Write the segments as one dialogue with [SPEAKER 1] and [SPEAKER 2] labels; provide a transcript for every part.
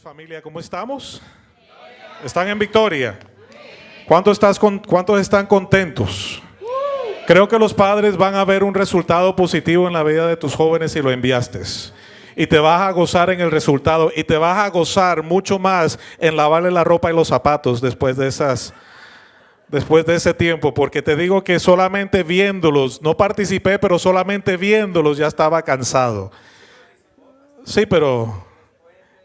[SPEAKER 1] Familia, ¿cómo estamos? ¿Están en victoria? ¿Cuántos están contentos? Creo que los padres van a ver un resultado positivo en la vida de tus jóvenes si lo enviaste. Y te vas a gozar en el resultado. Y te vas a gozar mucho más en lavarle la ropa y los zapatos después de ese tiempo. Porque te digo que solamente viéndolos, no participé, pero solamente viéndolos ya estaba cansado. Sí, pero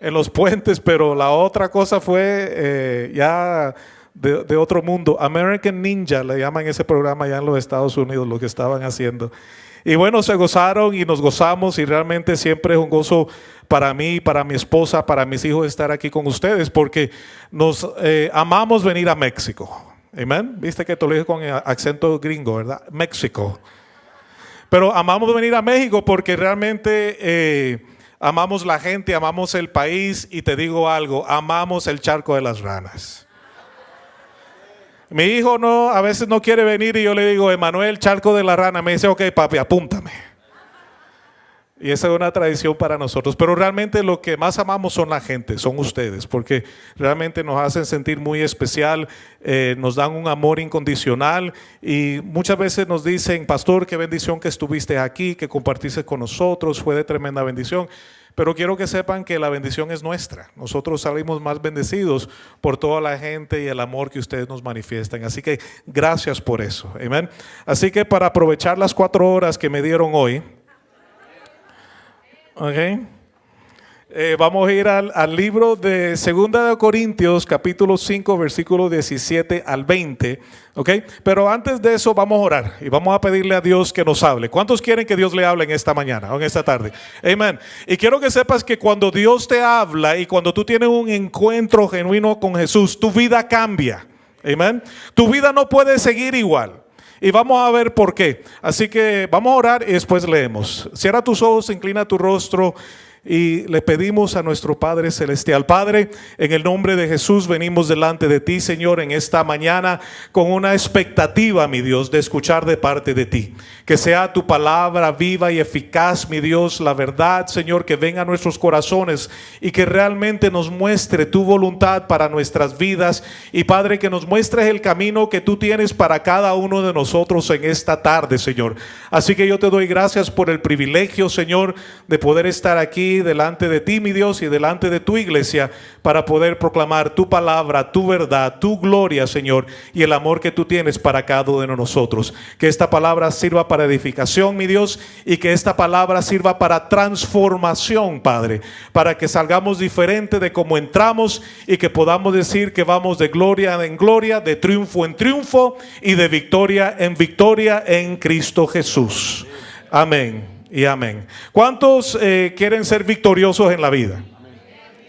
[SPEAKER 1] en los puentes, pero la otra cosa fue ya de otro mundo. American Ninja le llaman ese programa allá en los Estados Unidos, lo que estaban haciendo. Y bueno, se gozaron y nos gozamos, y realmente siempre es un gozo para mí, para mi esposa, para mis hijos estar aquí con ustedes, porque nos amamos venir a México. Amén. Viste que te lo dije con acento gringo, ¿verdad? México. Pero amamos venir a México porque realmente amamos la gente, amamos el país, y te digo algo, amamos el charco de las ranas. Mi hijo a veces no quiere venir y yo le digo, Emanuel, charco de la rana. Me dice, ok papi, apúntame. Y esa es una tradición para nosotros. Pero realmente lo que más amamos son la gente, son ustedes, porque realmente nos hacen sentir muy especial, nos dan un amor incondicional, y muchas veces nos dicen, pastor, qué bendición que estuviste aquí, que compartiste con nosotros, fue de tremenda bendición. Pero quiero que sepan que la bendición es nuestra. Nosotros salimos más bendecidos por toda la gente y el amor que ustedes nos manifiestan. Así que gracias por eso. Amén. Así que para aprovechar las 4 horas que me dieron hoy, vamos a ir al libro de 2 de Corintios, capítulo 5, versículo 17 al 20. Pero antes de eso vamos a orar y vamos a pedirle a Dios que nos hable. ¿Cuántos quieren que Dios le hable en esta mañana o en esta tarde? Amén. Y quiero que sepas que cuando Dios te habla y cuando tú tienes un encuentro genuino con Jesús, tu vida cambia. Amén. Tu vida no puede seguir igual. Y vamos a ver por qué. Así que vamos a orar y después leemos. Cierra tus ojos, inclina tu rostro y le pedimos a nuestro Padre Celestial. Padre, en el nombre de Jesús venimos delante de ti, Señor, en esta mañana con una expectativa, mi Dios, de escuchar de parte de ti. Que sea tu palabra viva y eficaz, mi Dios, la verdad, Señor, que venga a nuestros corazones y que realmente nos muestre tu voluntad para nuestras vidas. Y Padre, que nos muestres el camino que tú tienes para cada uno de nosotros en esta tarde, Señor. Así que yo te doy gracias por el privilegio, Señor, de poder estar aquí delante de ti, mi Dios, y delante de tu iglesia para poder proclamar tu palabra, tu verdad, tu gloria, Señor, y el amor que tú tienes para cada uno de nosotros. Que esta palabra sirva para edificación, mi Dios, y que esta palabra sirva para transformación, Padre, para que salgamos diferente de cómo entramos y que podamos decir que vamos de gloria en gloria, de triunfo en triunfo y de victoria en Cristo Jesús. Amén y amén. ¿Cuántos quieren ser victoriosos en la vida?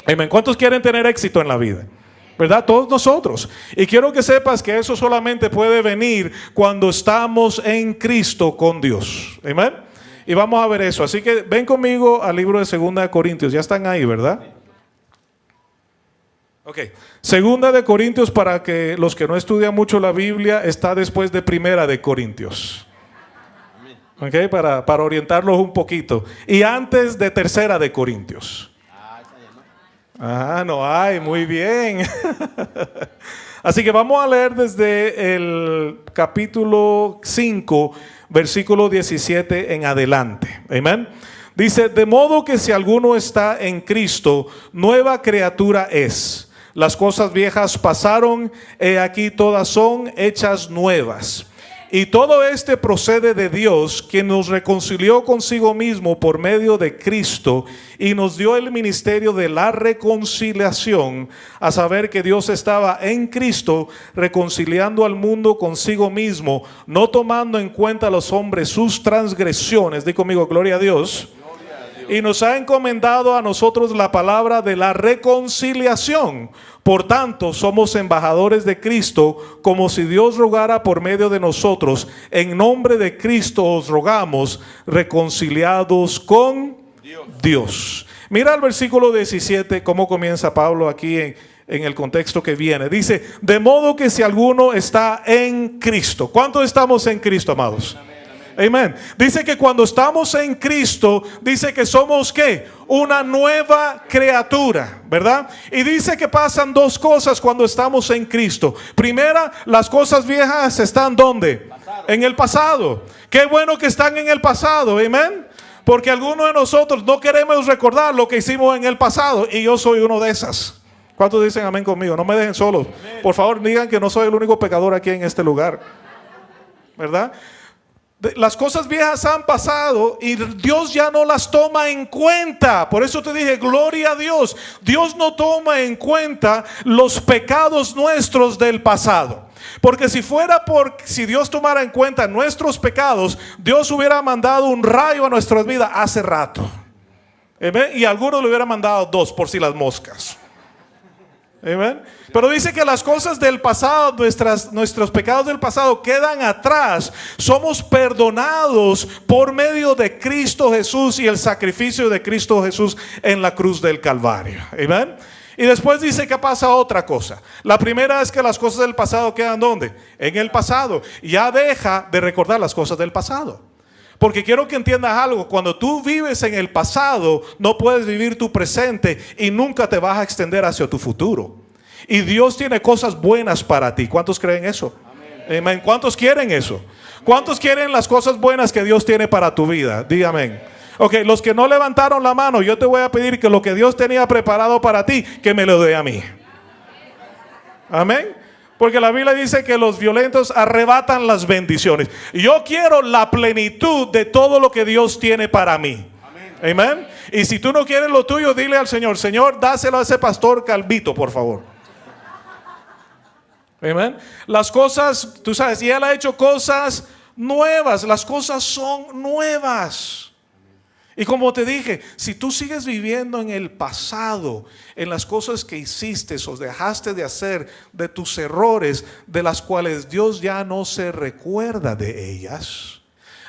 [SPEAKER 1] Amén. ¿Cuántos quieren tener éxito en la vida? ¿Verdad? Todos nosotros. Y quiero que sepas que eso solamente puede venir cuando estamos en Cristo con Dios. Amén. Y vamos a ver eso. Así que ven conmigo al libro de 2 de Corintios. Ya están ahí, ¿verdad? Ok. 2 de Corintios, para que los que no estudian mucho la Biblia, está después de 1 de Corintios. Okay, para orientarlos un poquito. Y antes de 3 de Corintios. No hay, muy bien. Así que vamos a leer desde el capítulo 5, versículo 17 en adelante. Amén. Dice, de modo que si alguno está en Cristo, nueva criatura es. Las cosas viejas pasaron, he aquí todas son hechas nuevas. Y todo procede de Dios, quien nos reconcilió consigo mismo por medio de Cristo y nos dio el ministerio de la reconciliación, a saber que Dios estaba en Cristo reconciliando al mundo consigo mismo, no tomando en cuenta a los hombres sus transgresiones. Di conmigo, gloria a Dios. Y nos ha encomendado a nosotros la palabra de la reconciliación. Por tanto, somos embajadores de Cristo, como si Dios rogara por medio de nosotros. En nombre de Cristo os rogamos, reconciliados con Dios. Mira el versículo 17, cómo comienza Pablo aquí en el contexto que viene. Dice, de modo que si alguno está en Cristo. ¿Cuántos estamos en Cristo, amados? Amén. Dice que cuando estamos en Cristo, dice que somos ¿qué? Una nueva criatura, ¿verdad? Y dice que pasan dos cosas cuando estamos en Cristo. Primera, las cosas viejas están ¿dónde? En el pasado. Qué bueno que están en el pasado, amén. Porque algunos de nosotros no queremos recordar lo que hicimos en el pasado. Y yo soy uno de esas. ¿Cuántos dicen amén conmigo? No me dejen solos. Por favor, digan que no soy el único pecador aquí en este lugar, ¿verdad? Las cosas viejas han pasado y Dios ya no las toma en cuenta. Por eso te dije, gloria a Dios. Dios no toma en cuenta los pecados nuestros del pasado. Porque si Dios tomara en cuenta nuestros pecados, Dios hubiera mandado un rayo a nuestras vidas hace rato. Y algunos le hubieran mandado 2 por si las moscas. Amén. Pero dice que las cosas del pasado, nuestros pecados del pasado quedan atrás. Somos perdonados por medio de Cristo Jesús y el sacrificio de Cristo Jesús en la cruz del Calvario. Amén. Y después dice que pasa otra cosa. La primera es que las cosas del pasado quedan ¿dónde? En el pasado. Ya deja de recordar las cosas del pasado. Porque quiero que entiendas algo. Cuando tú vives en el pasado, no puedes vivir tu presente y nunca te vas a extender hacia tu futuro. Y Dios tiene cosas buenas para ti. ¿Cuántos creen eso? Amén. ¿Cuántos quieren eso? ¿Cuántos quieren las cosas buenas que Dios tiene para tu vida? Dígame. Ok, los que no levantaron la mano, yo te voy a pedir que lo que Dios tenía preparado para ti, que me lo dé a mí. Amén. Porque la Biblia dice que los violentos arrebatan las bendiciones. Yo quiero la plenitud de todo lo que Dios tiene para mí. Amén. Y si tú no quieres lo tuyo, dile al Señor, Señor, dáselo a ese pastor Calvito, por favor. Amén. Las cosas, tú sabes, y Él ha hecho cosas nuevas. Las cosas son nuevas. Y como te dije, si tú sigues viviendo en el pasado, en las cosas que hiciste o dejaste de hacer, de tus errores, de las cuales Dios ya no se recuerda de ellas,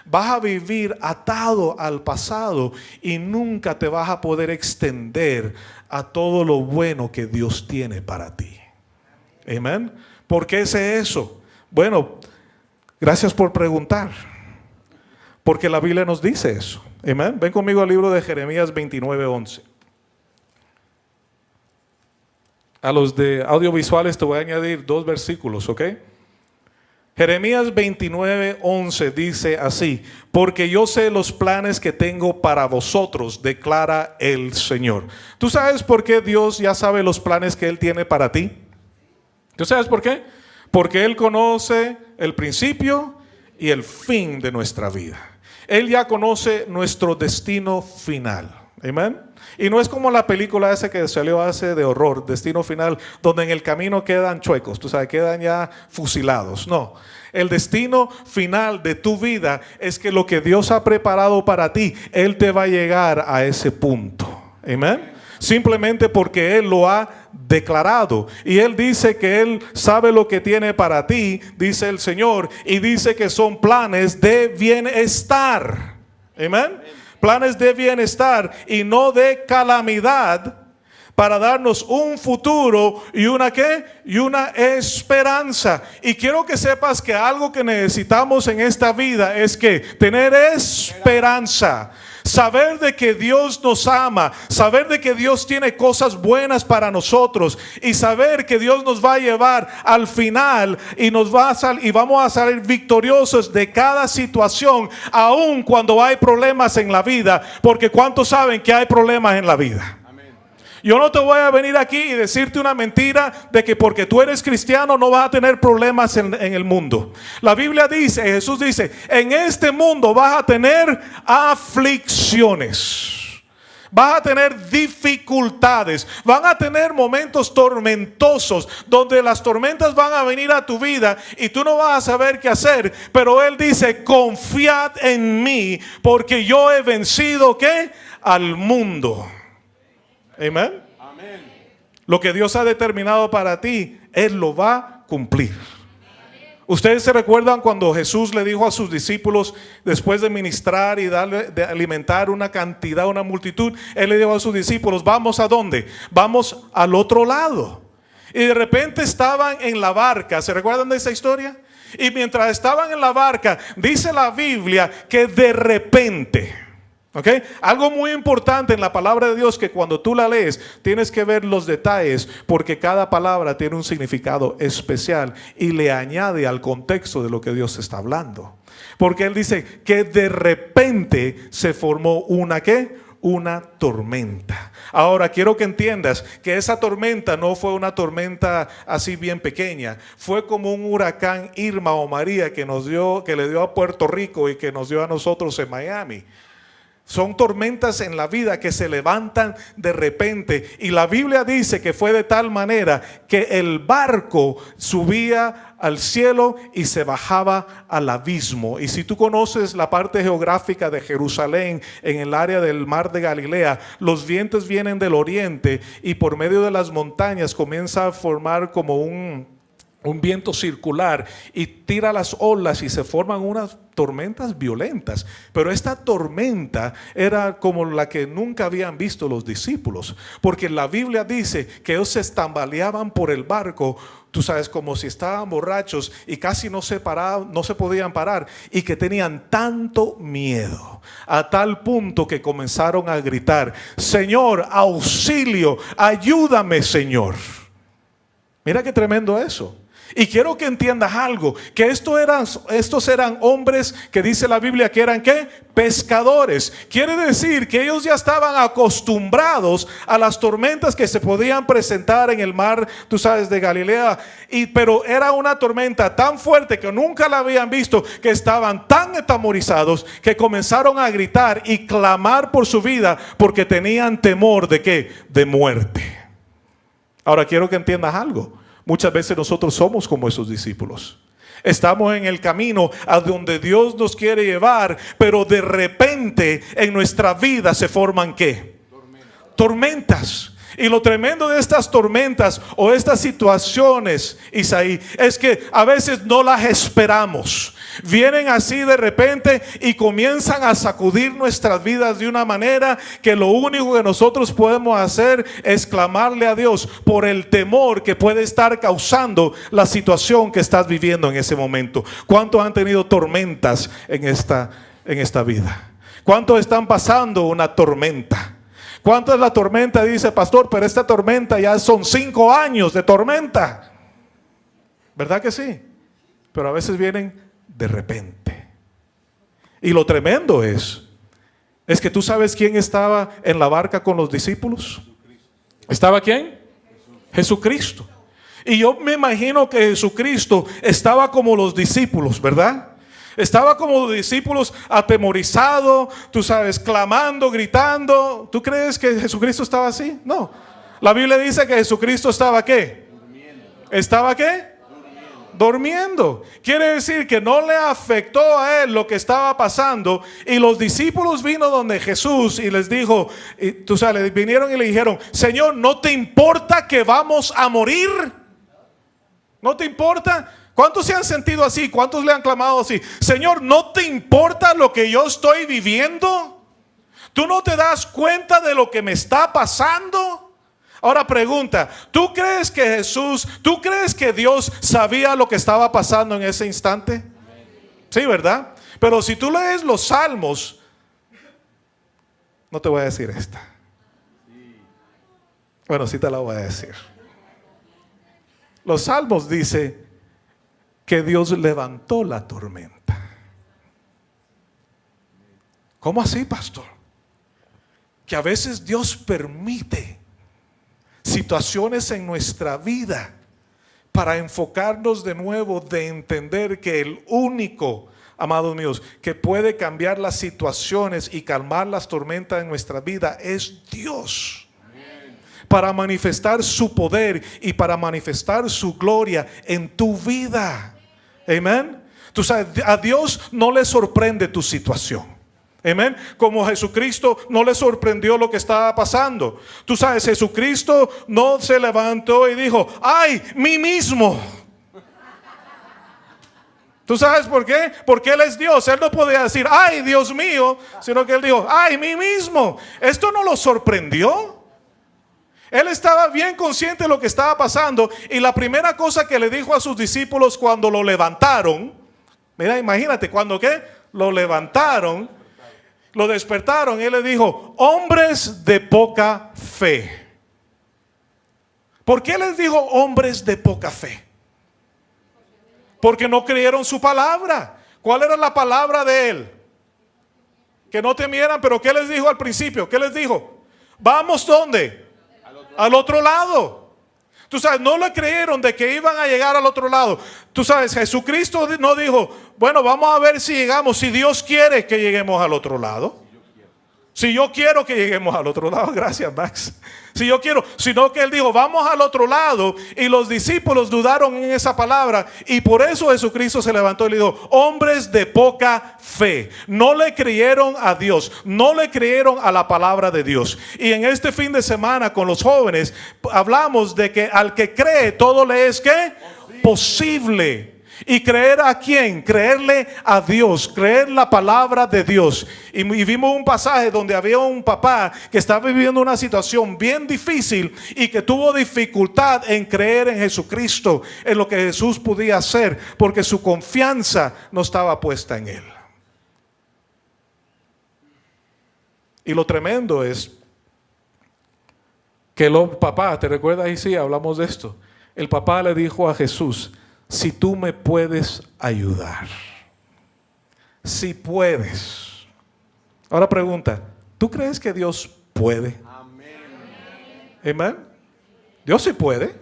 [SPEAKER 1] vas a vivir atado al pasado y nunca te vas a poder extender a todo lo bueno que Dios tiene para ti. Amén. ¿Por qué sé eso? Bueno, gracias por preguntar. Porque la Biblia nos dice eso. Amén. Ven conmigo al libro de Jeremías 29:11. A los de audiovisuales te voy a añadir 2 versículos, ¿ok? Jeremías 29:11 dice así: porque yo sé los planes que tengo para vosotros, declara el Señor. ¿Tú sabes por qué Dios ya sabe los planes que Él tiene para ti? ¿Tú sabes por qué? Porque Él conoce el principio y el fin de nuestra vida. Él ya conoce nuestro destino final. Amén. Y no es como la película esa que salió hace de horror, Destino Final, donde en el camino quedan chuecos, tú sabes, quedan ya fusilados. No, el destino final de tu vida es que lo que Dios ha preparado para ti, Él te va a llegar a ese punto. Amén. Simplemente porque Él lo ha declarado. Y Él dice que Él sabe lo que tiene para ti, dice el Señor, y dice que son planes de bienestar. Amén. Planes de bienestar y no de calamidad, para darnos un futuro y una ¿qué? Y una esperanza. Y quiero que sepas que algo que necesitamos en esta vida es que tener esperanza. Saber de que Dios nos ama, saber de que Dios tiene cosas buenas para nosotros y saber que Dios nos va a llevar al final y vamos a salir victoriosos de cada situación, aun cuando hay problemas en la vida, porque ¿cuántos saben que hay problemas en la vida? Yo no te voy a venir aquí y decirte una mentira de que porque tú eres cristiano no vas a tener problemas en el mundo. La Biblia dice, Jesús dice, en este mundo vas a tener aflicciones. Vas a tener dificultades, van a tener momentos tormentosos donde las tormentas van a venir a tu vida y tú no vas a saber qué hacer. Pero Él dice, confiad en mí porque yo he vencido ¿qué? Al mundo. Amén. Lo que Dios ha determinado para ti, Él lo va a cumplir. Ustedes se recuerdan cuando Jesús le dijo a sus discípulos, después de ministrar y de alimentar una cantidad, una multitud, Él le dijo a sus discípulos, ¿vamos a dónde? Vamos al otro lado. Y de repente estaban en la barca. ¿Se recuerdan de esa historia? Y mientras estaban en la barca, dice la Biblia que de repente, ¿ok? Algo muy importante en la palabra de Dios, que cuando tú la lees tienes que ver los detalles, porque cada palabra tiene un significado especial y le añade al contexto de lo que Dios está hablando. Porque Él dice que de repente se formó una ¿qué? Una tormenta. Ahora quiero que entiendas que esa tormenta no fue una tormenta así bien pequeña. Fue como un huracán Irma o María que le dio a Puerto Rico y que nos dio a nosotros en Miami. Son tormentas en la vida que se levantan de repente, y la Biblia dice que fue de tal manera que el barco subía al cielo y se bajaba al abismo. Y si tú conoces la parte geográfica de Jerusalén, en el área del mar de Galilea, los vientos vienen del oriente y por medio de las montañas comienza a formar como un viento circular y tira las olas y se forman unas tormentas violentas. Pero esta tormenta era como la que nunca habían visto los discípulos, porque la Biblia dice que ellos se tambaleaban por el barco, tú sabes, como si estaban borrachos y casi no se podían parar, y que tenían tanto miedo a tal punto que comenzaron a gritar: Señor, auxilio, ayúdame, Señor. Mira qué tremendo eso. Y quiero que entiendas algo, que estos eran hombres que dice la Biblia que eran ¿qué? Pescadores. Quiere decir que ellos ya estaban acostumbrados a las tormentas que se podían presentar en el mar, tú sabes, de Galilea. Pero era una tormenta tan fuerte que nunca la habían visto, que estaban tan atemorizados que comenzaron a gritar y clamar por su vida, porque tenían temor de ¿qué? De muerte. Ahora quiero que entiendas algo. Muchas veces nosotros somos como esos discípulos. Estamos en el camino a donde Dios nos quiere llevar, pero de repente en nuestra vida se forman ¿qué? Tormentas. Y lo tremendo de estas tormentas o estas situaciones, Isaí, es que a veces no las esperamos. Vienen así de repente y comienzan a sacudir nuestras vidas de una manera que lo único que nosotros podemos hacer es clamarle a Dios por el temor que puede estar causando la situación que estás viviendo en ese momento. ¿Cuántos han tenido tormentas en esta vida? ¿Cuántos están pasando una tormenta? ¿Cuánto es la tormenta? Dice pastor, pero esta tormenta ya son 5 años de tormenta. ¿Verdad que sí? Pero a veces vienen de repente. Y lo tremendo es que tú sabes quién estaba en la barca con los discípulos. ¿Estaba quién? Jesucristo. Y yo me imagino que Jesucristo estaba como los discípulos, ¿verdad? Estaba como los discípulos atemorizado, tú sabes, clamando, gritando. ¿Tú crees que Jesucristo estaba así? No. La Biblia dice que Jesucristo estaba ¿qué? Durmiendo. ¿Estaba qué? Durmiendo. Quiere decir que no le afectó a él lo que estaba pasando. Y los discípulos vino donde Jesús y les dijo, tú sabes, vinieron y le dijeron: Señor, ¿no te importa que vamos a morir? ¿No te importa? ¿Cuántos se han sentido así? ¿Cuántos le han clamado así? Señor, ¿no te importa lo que yo estoy viviendo? ¿Tú no te das cuenta de lo que me está pasando? Ahora pregunta, ¿tú crees que Dios sabía lo que estaba pasando en ese instante? Sí, ¿verdad? Pero si tú lees los salmos, no te voy a decir esta. Bueno, sí te la voy a decir. Los salmos dice que Dios levantó la tormenta. ¿Cómo así, pastor? Que a veces Dios permite situaciones en nuestra vida para enfocarnos de nuevo, de entender que el único, amados míos, que puede cambiar las situaciones y calmar las tormentas en nuestra vida es Dios. Para manifestar su poder y para manifestar su gloria en tu vida. Amén. Tú sabes, a Dios no le sorprende tu situación. Amén. Como Jesucristo no le sorprendió lo que estaba pasando. Tú sabes, Jesucristo no se levantó y dijo: ¡ay, mí mismo! ¿Tú sabes por qué? Porque Él es Dios. Él no podía decir: ¡ay, Dios mío! Sino que Él dijo: ¡ay, mí mismo! Esto no lo sorprendió. Él estaba bien consciente de lo que estaba pasando, y la primera cosa que le dijo a sus discípulos cuando lo levantaron, mira, imagínate, cuando ¿qué? Lo levantaron, lo despertaron, él le dijo: hombres de poca fe. ¿Por qué les dijo hombres de poca fe? Porque no creyeron su palabra. ¿Cuál era la palabra de él? Que no temieran. Pero ¿qué les dijo al principio? ¿Qué les dijo? Vamos, ¿dónde? Al otro lado. Tú sabes, no le creyeron de que iban a llegar al otro lado. Tú sabes, Jesucristo no dijo: bueno, vamos a ver si llegamos, si Dios quiere que lleguemos al otro lado. Si yo quiero que lleguemos al otro lado, gracias Max. Si yo quiero, sino que él dijo: vamos al otro lado. Y los discípulos dudaron en esa palabra, y por eso Jesucristo se levantó y le dijo: hombres de poca fe. No le creyeron a Dios, no le creyeron a la palabra de Dios. Y en este fin de semana con los jóvenes hablamos de que al que cree todo le es ¿qué? Posible. ¿Y creer a quién? Creerle a Dios, creer la palabra de Dios. Y vimos un pasaje donde había un papá que estaba viviendo una situación bien difícil y que tuvo dificultad en creer en Jesucristo, en lo que Jesús podía hacer, porque su confianza no estaba puesta en él. Y lo tremendo es que el papá, ¿te recuerdas? Y sí, hablamos de esto. El papá le dijo a Jesús: si tú me puedes ayudar, si puedes. Ahora pregunta: ¿tú crees que Dios puede? Amén. Dios sí puede.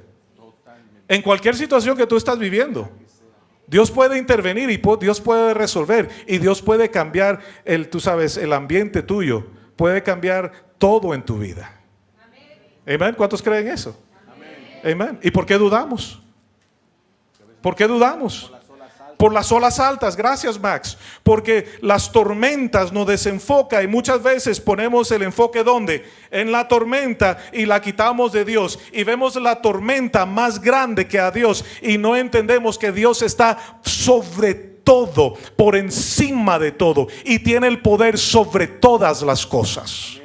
[SPEAKER 1] En cualquier situación que tú estás viviendo, Dios puede intervenir y Dios puede resolver, y Dios puede cambiar tú sabes, el ambiente tuyo, puede cambiar todo en tu vida. Amén. ¿Cuántos creen eso? Amén. ¿Y por qué dudamos? ¿Por qué dudamos? Por las olas altas. Gracias Max. Porque las tormentas nos desenfocan, y muchas veces ponemos el enfoque ¿dónde? En la tormenta, y la quitamos de Dios, y vemos la tormenta más grande que a Dios, y no entendemos que Dios está sobre todo, por encima de todo, y tiene el poder sobre todas las cosas.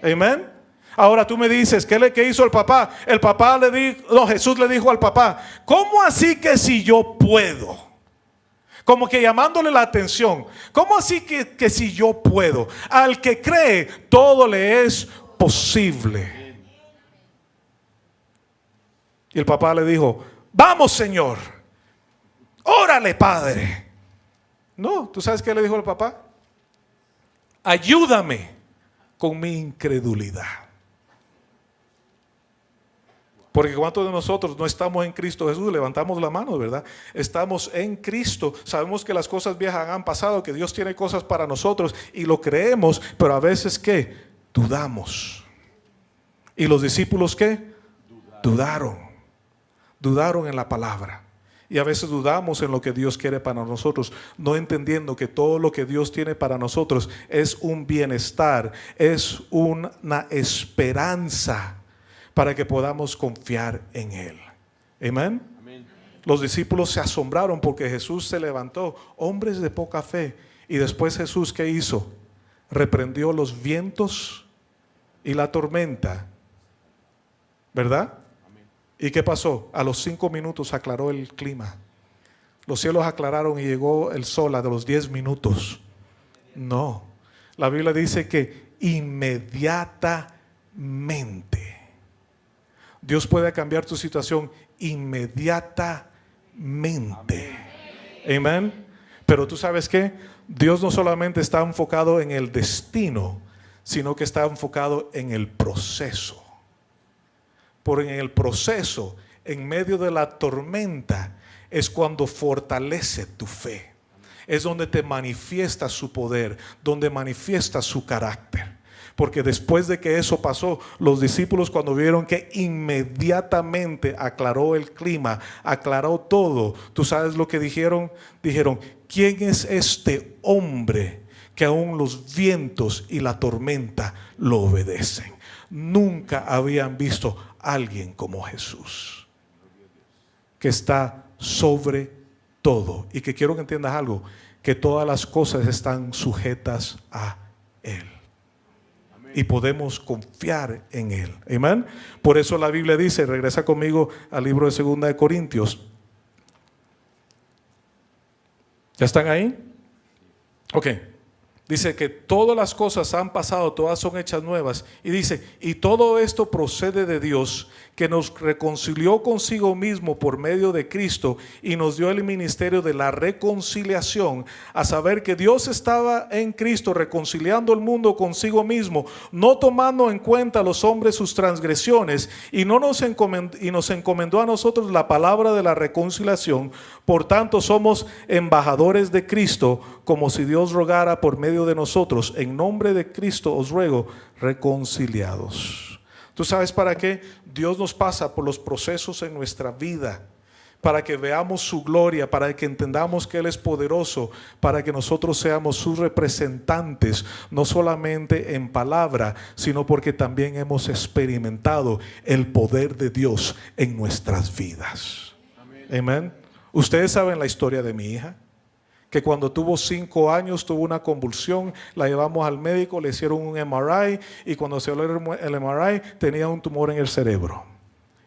[SPEAKER 1] Amén. Ahora tú me dices: ¿qué hizo el papá? El papá le dijo, no, Jesús le dijo al papá: ¿cómo así que si yo puedo? Como que llamándole la atención. ¿Cómo así que si yo puedo? Al que cree, todo le es posible. Y el papá le dijo: vamos, Señor, órale, Padre. No, ¿tú sabes qué le dijo el papá? Ayúdame con mi incredulidad. Porque ¿cuántos de nosotros no estamos en Cristo Jesús? Levantamos la mano, ¿verdad? Estamos en Cristo. Sabemos que las cosas viejas han pasado, que Dios tiene cosas para nosotros, y lo creemos, pero a veces ¿qué? Dudamos. ¿Y los discípulos qué? Dudaron en la palabra. Y a veces dudamos en lo que Dios quiere para nosotros, no entendiendo que todo lo que Dios tiene para nosotros es un bienestar, es una esperanza, para que podamos confiar en Él. Amén. Los discípulos se asombraron porque Jesús se levantó, hombres de poca fe. Y después Jesús, ¿qué hizo? Reprendió los vientos y la tormenta, ¿verdad? ¿Y qué pasó? A los 5 minutos aclaró el clima. Los cielos aclararon y llegó el sol a los 10 minutos. No, la Biblia dice que inmediatamente Dios puede cambiar tu situación inmediatamente. Amén. Pero tú sabes qué, Dios no solamente está enfocado en el destino, sino que está enfocado en el proceso. Porque en el proceso, en medio de la tormenta, es cuando fortalece tu fe. Es donde te manifiesta su poder, donde manifiesta su carácter. Porque después de que eso pasó, los discípulos, cuando vieron que inmediatamente aclaró el clima, aclaró todo, ¿tú sabes lo que dijeron? Dijeron: ¿quién es este hombre que aún los vientos y la tormenta lo obedecen? Nunca habían visto a alguien como Jesús, que está sobre todo. Y que quiero que entiendas algo, que todas las cosas están sujetas a Él. y podemos confiar en Él. Amén. Por eso la Biblia dice, regresa conmigo al libro de 2 de Corintios. ¿Ya están ahí? Ok. Dice que todas las cosas han pasado, todas son hechas nuevas. Y dice, y todo esto procede de Dios, que nos reconcilió consigo mismo por medio de Cristo y nos dio el ministerio de la reconciliación, a saber que Dios estaba en Cristo reconciliando el mundo consigo mismo, no tomando en cuenta a los hombres sus transgresiones, y nos encomendó a nosotros la palabra de la reconciliación. Por tanto, somos embajadores de Cristo, como si Dios rogara por medio de nosotros. En nombre de Cristo os ruego, reconciliados. ¿Tú sabes para qué? Dios nos pasa por los procesos en nuestra vida, para que veamos su gloria, para que entendamos que Él es poderoso, para que nosotros seamos sus representantes, no solamente en palabra, sino porque también hemos experimentado el poder de Dios en nuestras vidas. Amén. Ustedes saben la historia de mi hija, que cuando tuvo 5 años tuvo una convulsión, la llevamos al médico, le hicieron un MRI, y cuando se hizo el MRI tenía un tumor en el cerebro,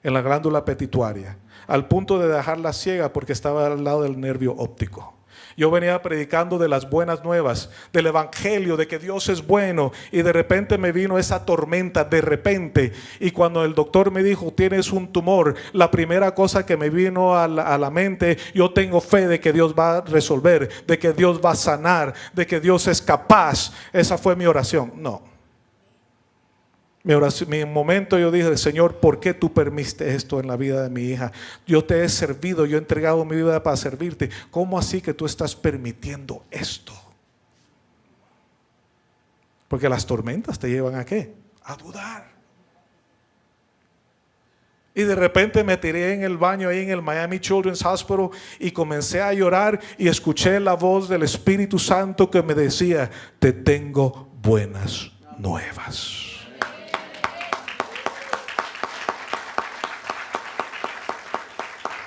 [SPEAKER 1] en la glándula pituitaria, al punto de dejarla ciega porque estaba al lado del nervio óptico. Yo venía predicando de las buenas nuevas, del evangelio, de que Dios es bueno, y de repente me vino esa tormenta, de repente. Y cuando el doctor me dijo, tienes un tumor, la primera cosa que me vino a la mente, yo tengo fe de que Dios va a resolver, de que Dios va a sanar, de que Dios es capaz. Esa fue mi oración. No. Mi momento yo dije, Señor, ¿por qué tú permitiste esto en la vida de mi hija? Yo te he servido, yo he entregado mi vida para servirte. ¿Cómo así que tú estás permitiendo esto? Porque las tormentas te llevan ¿a qué? A dudar. Y de repente me tiré en el baño ahí en el Miami Children's Hospital y comencé a llorar, y escuché la voz del Espíritu Santo que me decía, te tengo buenas nuevas.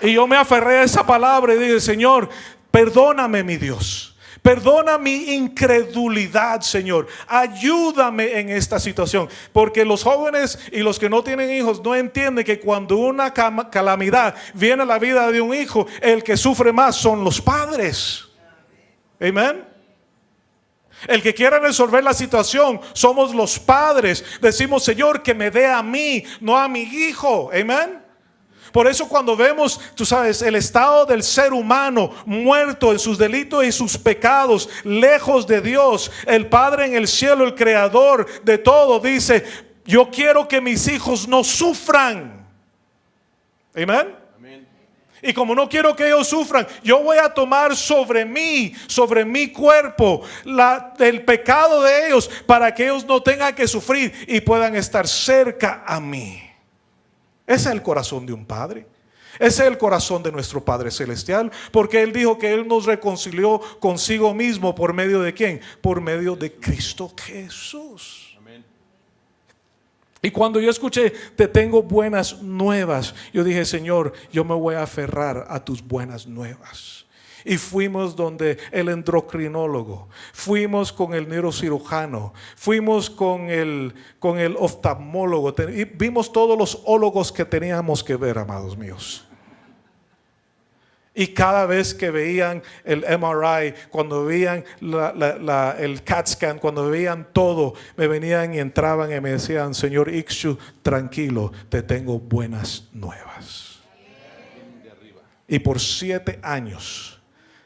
[SPEAKER 1] Y yo me aferré a esa palabra y dije, Señor, perdóname, mi Dios. Perdona mi incredulidad, Señor. Ayúdame en esta situación. Porque los jóvenes y los que no tienen hijos no entienden que cuando una calamidad viene a la vida de un hijo, el que sufre más son los padres. Amén. El que quiere resolver la situación somos los padres. Decimos, Señor, que me dé a mí, no a mi hijo. Amén. Por eso cuando vemos, tú sabes, el estado del ser humano muerto en sus delitos y sus pecados, lejos de Dios, el Padre en el cielo, el creador de todo, dice, yo quiero que mis hijos no sufran. Amén. Y como no quiero que ellos sufran, yo voy a tomar sobre mi cuerpo el pecado de ellos, para que ellos no tengan que sufrir y puedan estar cerca a mí. Ese es el corazón de un padre. Ese es el corazón de nuestro Padre Celestial, porque Él dijo que Él nos reconcilió consigo mismo. ¿Por medio de quién? Por medio de Cristo Jesús. Amén. Y cuando yo escuché, te tengo buenas nuevas, yo dije, Señor, yo me voy a aferrar a tus buenas nuevas. Y fuimos donde el endocrinólogo, fuimos con el neurocirujano, fuimos con el oftalmólogo, y vimos todos los ólogos que teníamos que ver, amados míos. Y cada vez que veían el MRI, cuando veían el CAT scan, cuando veían todo, me venían y entraban y me decían, Señor Ixchu, tranquilo, te tengo buenas nuevas. Y por 7 años,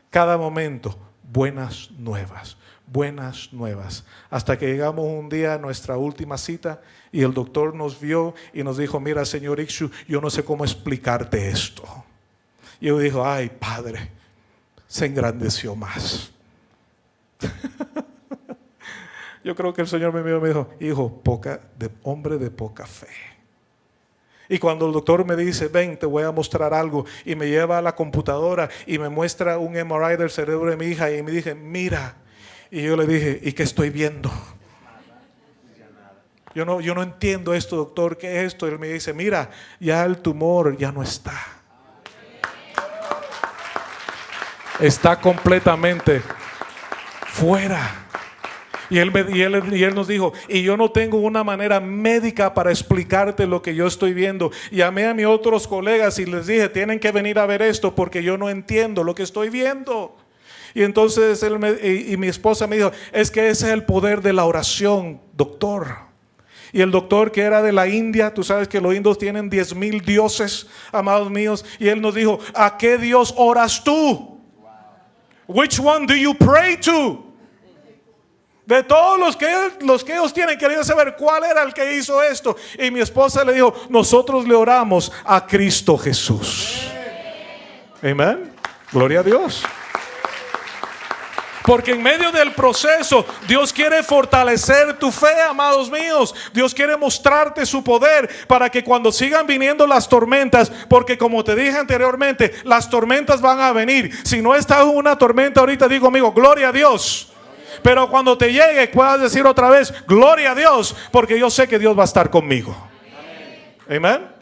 [SPEAKER 1] cada momento, buenas nuevas, buenas nuevas. Hasta que llegamos un día a nuestra última cita y el doctor nos vio y nos dijo, mira, señor Ixchu, yo no sé cómo explicarte esto. Y yo dije, ay, Padre, se engrandeció más. Yo creo que el Señor me miró y me dijo, hijo, hombre de poca fe. Y cuando el doctor me dice, ven, te voy a mostrar algo, y me lleva a la computadora y me muestra un MRI del cerebro de mi hija, y me dije, mira. Y yo le dije, ¿y qué estoy viendo? Yo no entiendo esto, doctor, ¿qué es esto? Y él me dice, mira, ya el tumor ya no está. Está completamente fuera. Y él nos dijo, y yo no tengo una manera médica para explicarte lo que yo estoy viendo. Llamé a mis otros colegas y les dije, tienen que venir a ver esto porque yo no entiendo lo que estoy viendo. Y entonces y mi esposa me dijo, es que ese es el poder de la oración, doctor. Y el doctor, que era de la India, tú sabes que los indios tienen 10,000 dioses, amados míos, y él nos dijo, ¿a qué Dios oras tú? Which one do you pray to? De todos los que ellos tienen, querían saber cuál era el que hizo esto. Y mi esposa le dijo, nosotros le oramos a Cristo Jesús. Amén. Gloria a Dios. Porque en medio del proceso Dios quiere fortalecer tu fe, amados míos. Dios quiere mostrarte su poder para que cuando sigan viniendo las tormentas, porque como te dije anteriormente, las tormentas van a venir. Si no estás en una tormenta ahorita, digo amigo, gloria a Dios. Pero cuando te llegue puedas decir otra vez, gloria a Dios, porque yo sé que Dios va a estar conmigo. Amén.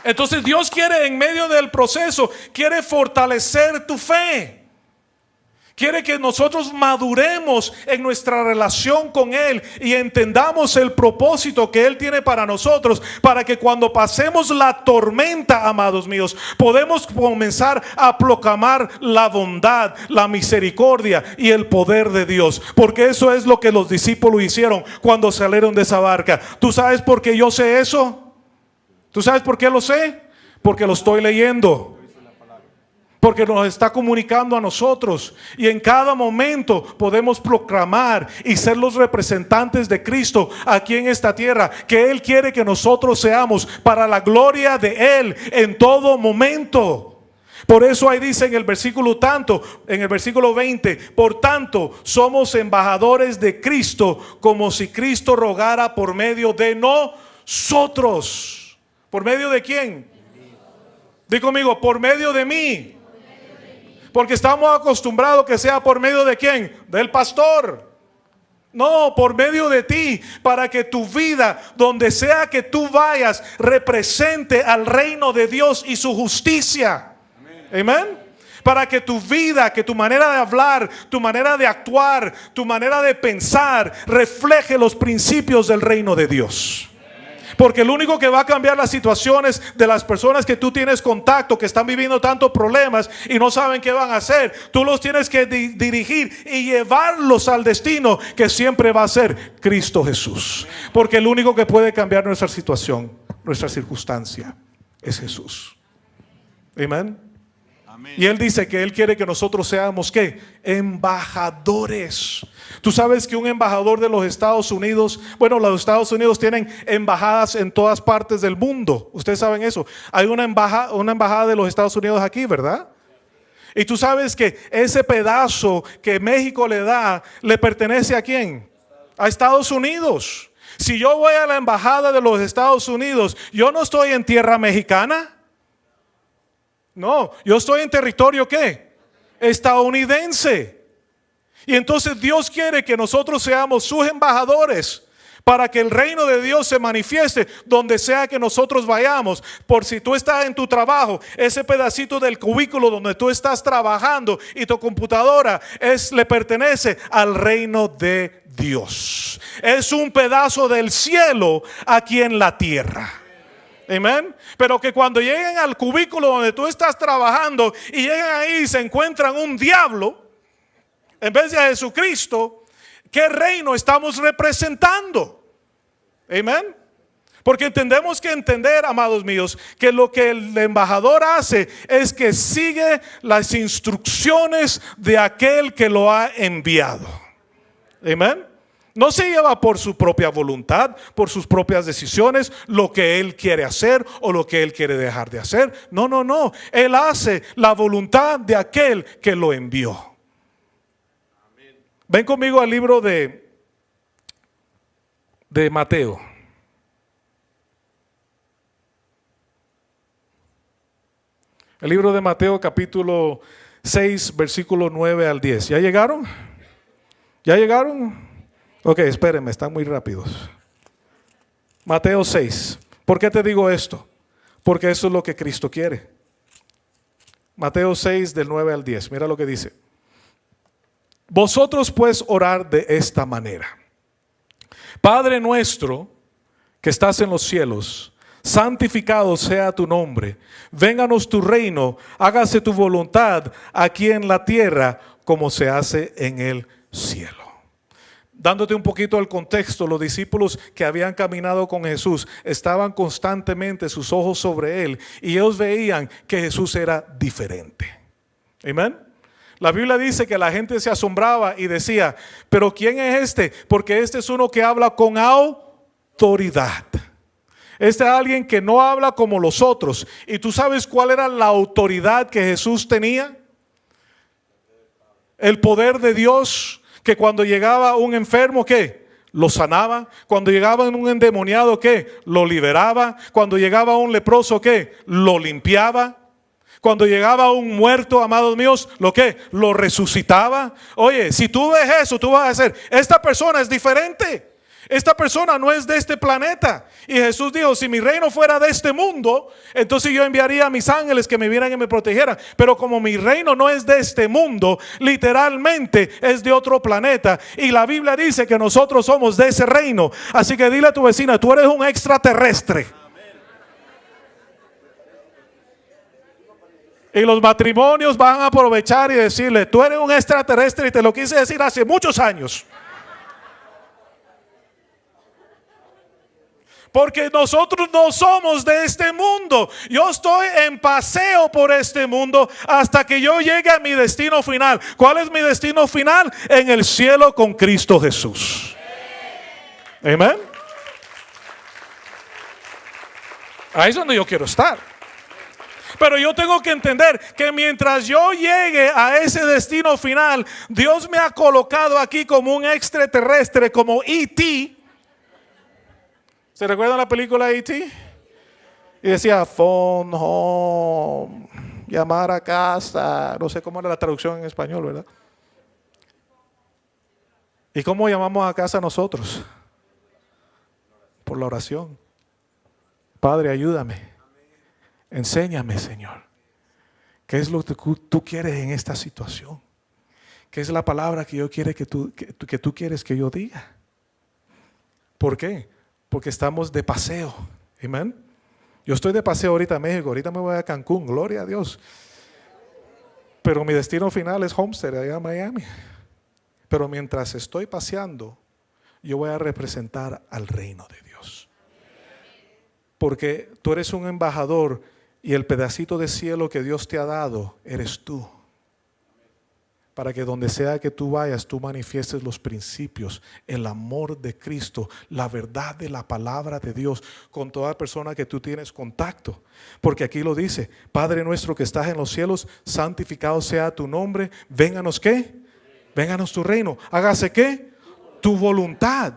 [SPEAKER 1] Entonces Dios quiere, en medio del proceso, quiere fortalecer tu fe. Quiere que nosotros maduremos en nuestra relación con Él y entendamos el propósito que Él tiene para nosotros, para que cuando pasemos la tormenta, amados míos, podemos comenzar a proclamar la bondad, la misericordia y el poder de Dios. Porque eso es lo que los discípulos hicieron cuando salieron de esa barca. ¿Tú sabes por qué yo sé eso? ¿Tú sabes por qué lo sé? Porque lo estoy leyendo. Porque nos está comunicando a nosotros. Y en cada momento podemos proclamar y ser los representantes de Cristo aquí en esta tierra, que Él quiere que nosotros seamos para la gloria de Él en todo momento. Por eso ahí dice en el versículo 20, por tanto somos embajadores de Cristo, como si Cristo rogara por medio de nosotros. ¿Por medio de quién? Di conmigo, por medio de mí. Porque estamos acostumbrados que sea por medio de quién? Del pastor. No, por medio de ti, para que tu vida, donde sea que tú vayas, represente al reino de Dios y su justicia. Amén. Para que tu vida, que tu manera de hablar, tu manera de actuar, tu manera de pensar, refleje los principios del reino de Dios. Porque el único que va a cambiar las situaciones de las personas que tú tienes contacto, que están viviendo tantos problemas y no saben qué van a hacer, tú los tienes que dirigir y llevarlos al destino que siempre va a ser Cristo Jesús. Porque el único que puede cambiar nuestra situación, nuestra circunstancia, es Jesús. Amén. Y Él dice que Él quiere que nosotros seamos ¿qué? Embajadores. Tú sabes que un embajador de los Estados Unidos, bueno, los Estados Unidos tienen embajadas en todas partes del mundo. Ustedes saben eso. Hay una embajada de los Estados Unidos aquí, ¿verdad? Y tú sabes que ese pedazo que México le da, ¿le pertenece a quién? A Estados Unidos. Si yo voy a la embajada de los Estados Unidos, yo no estoy en tierra mexicana. No, yo estoy en territorio ¿qué? Estadounidense. Y entonces Dios quiere que nosotros seamos sus embajadores para que el reino de Dios se manifieste donde sea que nosotros vayamos. Por si tú estás en tu trabajo, ese pedacito del cubículo donde tú estás trabajando y tu computadora le pertenece al reino de Dios. Es un pedazo del cielo aquí en la tierra. Amén. Pero que cuando lleguen al cubículo donde tú estás trabajando y llegan ahí y se encuentran un diablo en vez de a Jesucristo, ¿qué reino estamos representando? Amén. Porque tenemos que entender, amados míos, que lo que el embajador hace es que sigue las instrucciones de aquel que lo ha enviado. Amén. No se lleva por su propia voluntad, por sus propias decisiones, lo que él quiere hacer o lo que él quiere dejar de hacer. No. Él hace la voluntad de aquel que lo envió. Amén. Ven conmigo al libro de Mateo. El libro de Mateo capítulo 6, versículo 9 al 10. ¿Ya llegaron? ¿Ya llegaron? Ok, espérenme, están muy rápidos. Mateo 6. ¿Por qué te digo esto? Porque eso es lo que Cristo quiere. Mateo 6 del 9 al 10. Mira lo que dice. Vosotros pues orad de esta manera. Padre nuestro que estás en los cielos, santificado sea tu nombre. Vénganos tu reino, hágase tu voluntad aquí en la tierra como se hace en el cielo. Dándote un poquito el contexto, los discípulos que habían caminado con Jesús estaban constantemente sus ojos sobre él y ellos veían que Jesús era diferente. Amén. La Biblia dice que la gente se asombraba y decía, pero ¿quién es este? Porque este es uno que habla con autoridad. Este es alguien que no habla como los otros. ¿Y tú sabes cuál era la autoridad que Jesús tenía? El poder de Dios. Que cuando llegaba un enfermo, ¿qué? Lo sanaba. Cuando llegaba un endemoniado, ¿qué? Lo liberaba. Cuando llegaba un leproso, ¿qué? Lo limpiaba. Cuando llegaba un muerto, amados míos, ¿lo qué? Lo resucitaba. Oye, si tú ves eso, tú vas a decir, esta persona es diferente. Esta persona no es de este planeta. Y Jesús dijo, si mi reino fuera de este mundo, entonces yo enviaría a mis ángeles que me vieran y me protegieran. Pero como mi reino no es de este mundo, literalmente es de otro planeta. Y la Biblia dice que nosotros somos de ese reino. Así que dile a tu vecina, tú eres un extraterrestre. Y los matrimonios van a aprovechar y decirle, tú eres un extraterrestre y te lo quise decir hace muchos años. Porque nosotros no somos de este mundo. Yo estoy en paseo por este mundo hasta que yo llegue a mi destino final. ¿Cuál es mi destino final? En el cielo con Cristo Jesús. Amén. Ahí es donde yo quiero estar. Pero yo tengo que entender que mientras yo llegue a ese destino final, Dios me ha colocado aquí como un extraterrestre, como E.T. ¿Se recuerdan la película E.T.? Y decía phone home, llamar a casa, no sé cómo era la traducción en español, ¿verdad? ¿Y cómo llamamos a casa nosotros? Por la oración. Padre, ayúdame. Enséñame, Señor. ¿Qué es lo que tú quieres en esta situación? ¿Qué es la palabra que yo quiero que tú quieres que yo diga? ¿Por qué? Porque estamos de paseo. Amén. Yo estoy de paseo ahorita en México. Ahorita me voy a Cancún. Gloria a Dios. Pero mi destino final es Homestead, allá en Miami. Pero mientras estoy paseando, yo voy a representar al reino de Dios. Porque tú eres un embajador y el pedacito de cielo que Dios te ha dado eres tú. Para que donde sea que tú vayas, tú manifiestes los principios, el amor de Cristo, la verdad de la palabra de Dios con toda persona que tú tienes contacto. Porque aquí lo dice, Padre nuestro que estás en los cielos, santificado sea tu nombre. Vénganos ¿qué? Vénganos tu reino. Hágase ¿qué? Tu voluntad.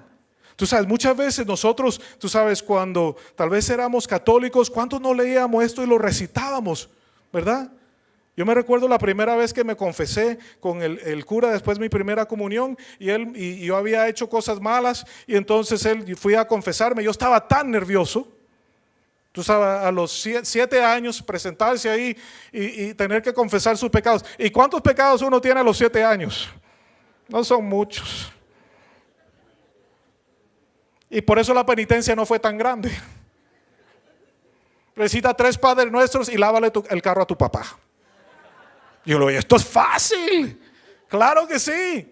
[SPEAKER 1] Tú sabes, muchas veces nosotros, tú sabes, cuando tal vez éramos católicos, ¿cuántos no leíamos esto y lo recitábamos? ¿Verdad? Yo me recuerdo la primera vez que me confesé con el cura después de mi primera comunión y yo había hecho cosas malas y entonces fui a confesarme. Yo estaba tan nervioso. Tú sabes, a los 7 años presentarse ahí y tener que confesar sus pecados. ¿Y cuántos pecados uno tiene a los 7 años? No son muchos. Y por eso la penitencia no fue tan grande. Recita 3 Padres Nuestros y lávale el carro a tu papá. Yo lo digo, esto es fácil. Claro que sí.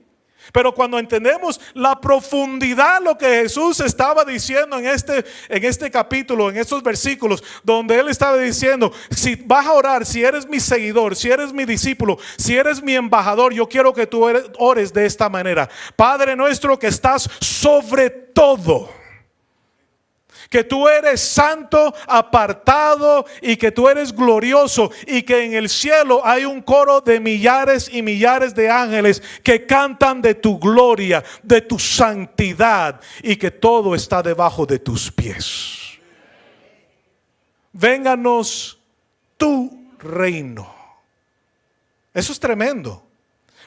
[SPEAKER 1] Pero cuando entendemos la profundidad, lo que Jesús estaba diciendo en este capítulo, en estos versículos, donde Él estaba diciendo, si vas a orar, si eres mi seguidor, si eres mi discípulo, si eres mi embajador, yo quiero que tú ores de esta manera. Padre nuestro que estás sobre todo. Que tú eres santo, apartado y que tú eres glorioso y que en el cielo hay un coro de millares y millares de ángeles que cantan de tu gloria, de tu santidad y que todo está debajo de tus pies. Vénganos tu reino. Eso es tremendo.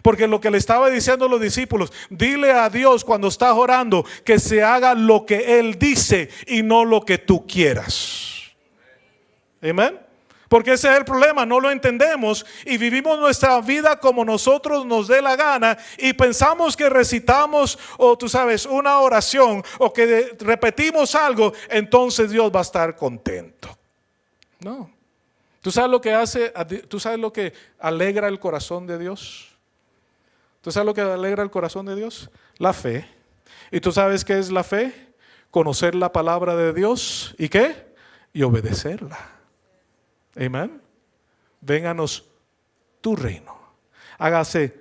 [SPEAKER 1] Porque lo que le estaba diciendo a los discípulos, dile a Dios cuando estás orando que se haga lo que Él dice y no lo que tú quieras. Amén. Porque ese es el problema, no lo entendemos y vivimos nuestra vida como nosotros nos dé la gana y pensamos que recitamos o tú sabes una oración o que repetimos algo, entonces Dios va a estar contento. No. ¿Tú sabes lo que hace? ¿Tú sabes lo que alegra el corazón de Dios? ¿Tú sabes lo que alegra el corazón de Dios? La fe. ¿Y tú sabes qué es la fe? Conocer la palabra de Dios y ¿qué? Y obedecerla. Amén. Vénganos tu reino. Hágase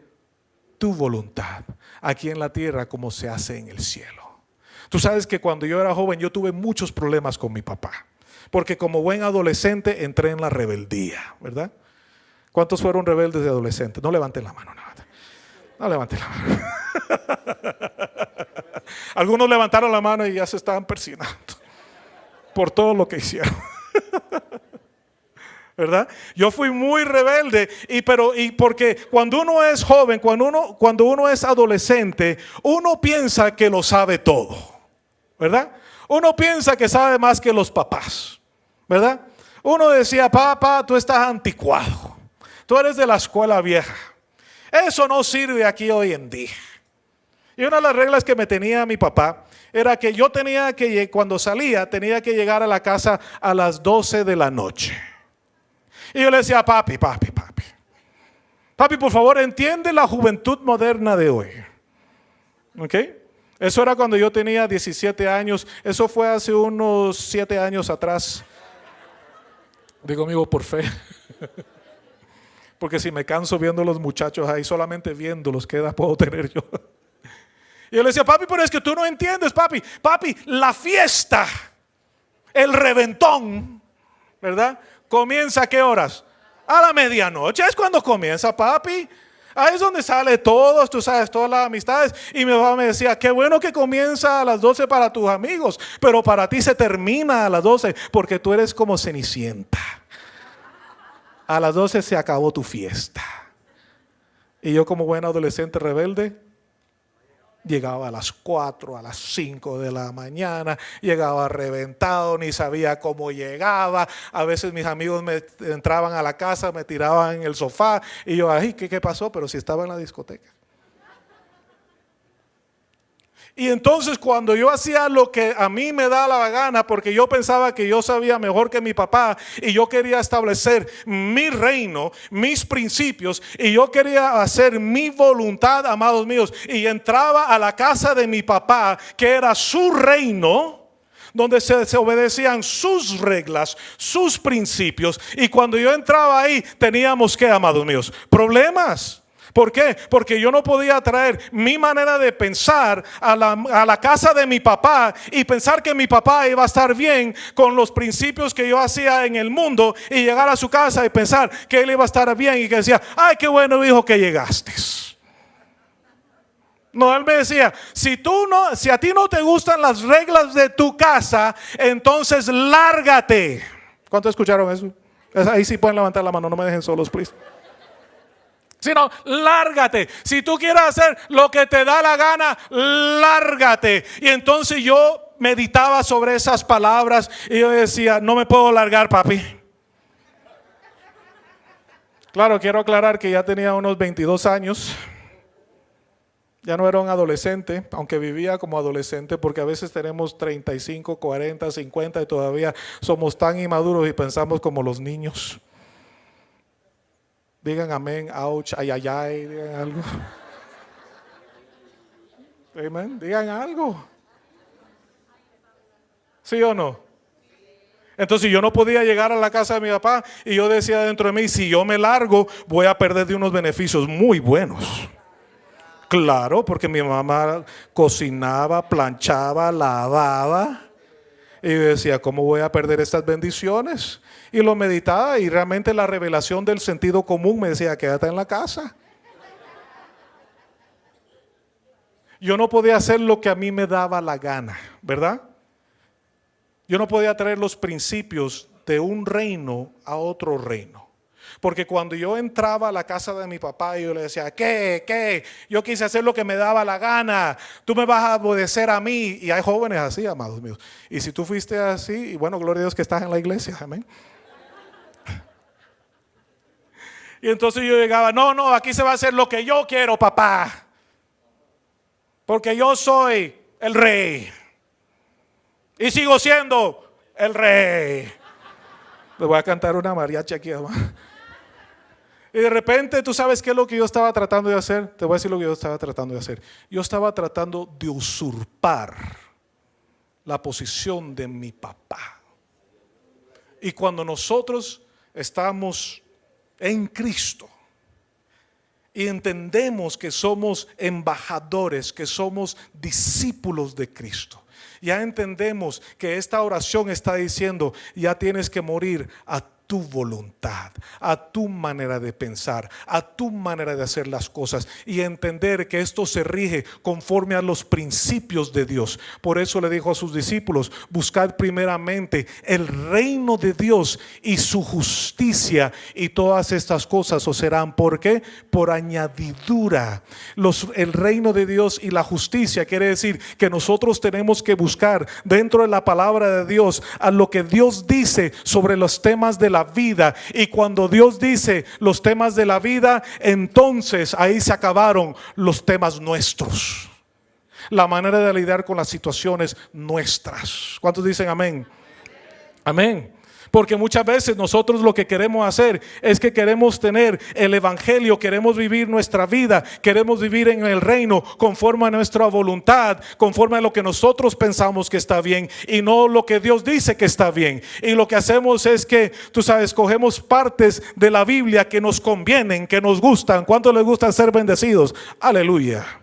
[SPEAKER 1] tu voluntad aquí en la tierra como se hace en el cielo. Tú sabes que cuando yo era joven yo tuve muchos problemas con mi papá. Porque como buen adolescente entré en la rebeldía, ¿verdad? ¿Cuántos fueron rebeldes de adolescentes? No levanten la mano, no levanten la mano. Algunos levantaron la mano y ya se estaban persinando por todo lo que hicieron. ¿Verdad? Yo fui muy rebelde y porque cuando uno es joven, cuando uno es adolescente, uno piensa que lo sabe todo, ¿verdad? Uno piensa que sabe más que los papás, ¿verdad? Uno decía, papá, tú estás anticuado, tú eres de la escuela vieja, eso no sirve aquí hoy en día. Y una de las reglas que me tenía mi papá era que yo cuando salía, tenía que llegar a la casa a las 12 de la noche. Y yo le decía, papi, por favor, entiende la juventud moderna de hoy. ¿Ok? Eso era cuando yo tenía 17 años. Eso fue hace unos 7 años atrás. Digo, amigo, por fe. Porque si me canso viendo los muchachos ahí, solamente viéndolos, ¿qué edad puedo tener yo? Y yo le decía, papi, pero es que tú no entiendes, papi, la fiesta, el reventón, ¿verdad? ¿Comienza a qué horas? A la medianoche es cuando comienza, papi. Ahí es donde sale todos, tú sabes, todas las amistades. Y mi papá me decía, qué bueno que comienza a las 12 para tus amigos, pero para ti se termina a las 12 porque tú eres como Cenicienta. A las 12 se acabó tu fiesta. Y yo como buen adolescente rebelde, llegaba a las 4, a las 5 de la mañana, llegaba reventado, ni sabía cómo llegaba. A veces mis amigos me entraban a la casa, me tiraban en el sofá y yo, ay, ¿qué pasó? Pero si estaba en la discoteca. Y entonces cuando yo hacía lo que a mí me daba la gana, porque yo pensaba que yo sabía mejor que mi papá y yo quería establecer mi reino, mis principios y yo quería hacer mi voluntad, amados míos, y entraba a la casa de mi papá, que era su reino, donde se obedecían sus reglas, sus principios, y cuando yo entraba ahí teníamos que, amados míos, problemas. ¿Por qué? Porque yo no podía traer mi manera de pensar a la casa de mi papá y pensar que mi papá iba a estar bien con los principios que yo hacía en el mundo y llegar a su casa y pensar que él iba a estar bien y que decía, ay, qué bueno hijo que llegaste. No, él me decía, si a ti no te gustan las reglas de tu casa, entonces lárgate. ¿Cuántos escucharon eso? Ahí sí pueden levantar la mano, no me dejen solos, please. Sino lárgate. Si tú quieres hacer lo que te da la gana, lárgate. Y entonces yo meditaba sobre esas palabras y yo decía, no me puedo largar, papi. Claro, quiero aclarar que ya tenía unos 22 años. Ya no era un adolescente, aunque vivía como adolescente, porque a veces tenemos 35, 40, 50 y todavía somos tan inmaduros y pensamos como los niños. Digan amén, ouch, ay, ay, ay, digan algo. Amén, digan algo. ¿Sí o no? Entonces yo no podía llegar a la casa de mi papá y yo decía dentro de mí, si yo me largo, voy a perder de unos beneficios muy buenos. Claro, porque mi mamá cocinaba, planchaba, lavaba. Y yo decía, ¿cómo voy a perder estas bendiciones? Y lo meditaba y realmente la revelación del sentido común me decía, quédate en la casa. Yo no podía hacer lo que a mí me daba la gana, ¿verdad? Yo no podía traer los principios de un reino a otro reino. Porque cuando yo entraba a la casa de mi papá, yo le decía, ¿qué? Yo quise hacer lo que me daba la gana. Tú me vas a obedecer a mí. Y hay jóvenes así, amados míos. Y si tú fuiste así, y bueno, gloria a Dios que estás en la iglesia, amén. Y entonces yo llegaba, no, aquí se va a hacer lo que yo quiero, papá. Porque yo soy el rey. Y sigo siendo el rey. Le voy a cantar una mariachi aquí, hermano. Y de repente, ¿tú sabes qué es lo que yo estaba tratando de hacer? Te voy a decir lo que yo estaba tratando de hacer. Yo estaba tratando de usurpar la posición de mi papá. Y cuando nosotros estamos en Cristo y entendemos que somos embajadores, que somos discípulos de Cristo, ya entendemos que esta oración está diciendo, ya tienes que morir a tu voluntad, a tu manera de pensar, a tu manera de hacer las cosas, y entender que esto se rige conforme a los principios de Dios. Por eso le dijo a sus discípulos, buscad primeramente el reino de Dios y su justicia, y todas estas cosas os serán, ¿por qué? Por añadidura. El reino de Dios y la justicia quiere decir que nosotros tenemos que buscar dentro de la palabra de Dios a lo que Dios dice sobre los temas de la vida. Y cuando Dios dice los temas de la vida, entonces ahí se acabaron los temas nuestros, la manera de lidiar con las situaciones nuestras. ¿Cuántos dicen amén? Amén. Porque muchas veces nosotros lo que queremos hacer es que queremos tener el evangelio, queremos vivir nuestra vida, queremos vivir en el reino conforme a nuestra voluntad, conforme a lo que nosotros pensamos que está bien y no lo que Dios dice que está bien. Y lo que hacemos es que, tú sabes, cogemos partes de la Biblia que nos convienen, que nos gustan. ¿Cuántos les gusta ser bendecidos? Aleluya.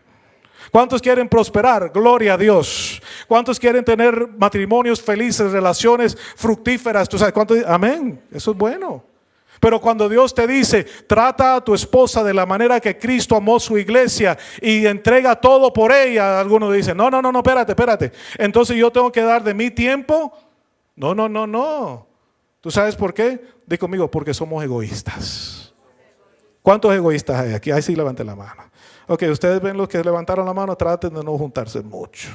[SPEAKER 1] ¿Cuántos quieren prosperar? Gloria a Dios. ¿Cuántos quieren tener matrimonios felices, relaciones fructíferas? ¿Tú sabes cuántos? Amén. Eso es bueno. Pero cuando Dios te dice, trata a tu esposa de la manera que Cristo amó su iglesia y entrega todo por ella, algunos dicen, no, espérate. Entonces yo tengo que dar de mi tiempo. No. ¿Tú sabes por qué? Di conmigo, porque somos egoístas. ¿Cuántos egoístas hay aquí? Ahí sí levanten la mano. Ok, ustedes ven los que levantaron la mano, traten de no juntarse mucho.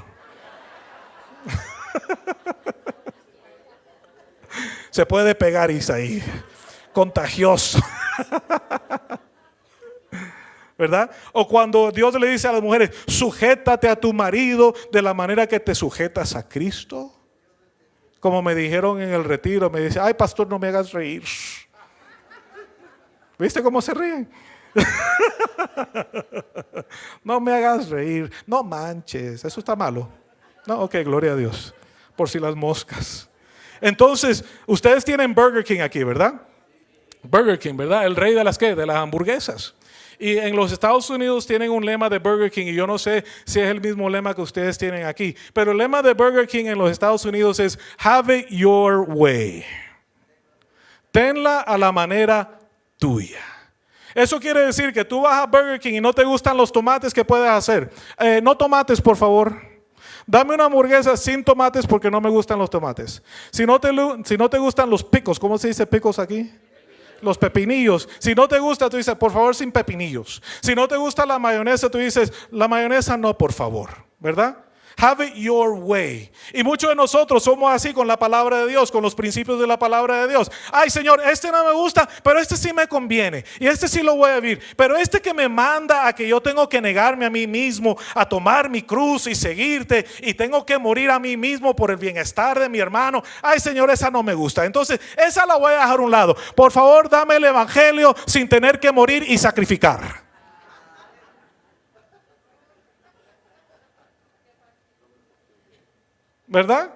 [SPEAKER 1] Se puede pegar Isaí, contagioso. ¿Verdad? O cuando Dios le dice a las mujeres, sujétate a tu marido de la manera que te sujetas a Cristo. Como me dijeron en el retiro, me dice, ay pastor, no me hagas reír. ¿Viste cómo se ríen? No me hagas reír, no manches, eso está malo. No, ok, gloria a Dios, por si las moscas. Entonces, ustedes tienen Burger King aquí, ¿verdad? Burger King, ¿verdad? El rey de las ¿qué? De las hamburguesas. Y en los Estados Unidos tienen un lema de Burger King, y yo no sé si es el mismo lema que ustedes tienen aquí, pero el lema de Burger King en los Estados Unidos es have it your way. Tenla a la manera tuya. Eso quiere decir que tú vas a Burger King y no te gustan los tomates, ¿qué puedes hacer? No tomates, por favor. Dame una hamburguesa sin tomates porque no me gustan los tomates. Si no te gustan los picos, ¿cómo se dice picos aquí? Los pepinillos. Si no te gusta, tú dices, por favor, sin pepinillos. Si no te gusta la mayonesa, tú dices, la mayonesa no, por favor. ¿Verdad? Have it your way. Y muchos de nosotros somos así con la palabra de Dios, con los principios de la palabra de Dios. Ay Señor, este no me gusta, pero este sí me conviene y este sí lo voy a vivir. Pero este que me manda a que yo tengo que negarme a mí mismo, a tomar mi cruz y seguirte, y tengo que morir a mí mismo por el bienestar de mi hermano. Ay Señor, esa no me gusta. Entonces esa la voy a dejar a un lado. Por favor, dame el evangelio sin tener que morir y sacrificar. ¿Verdad?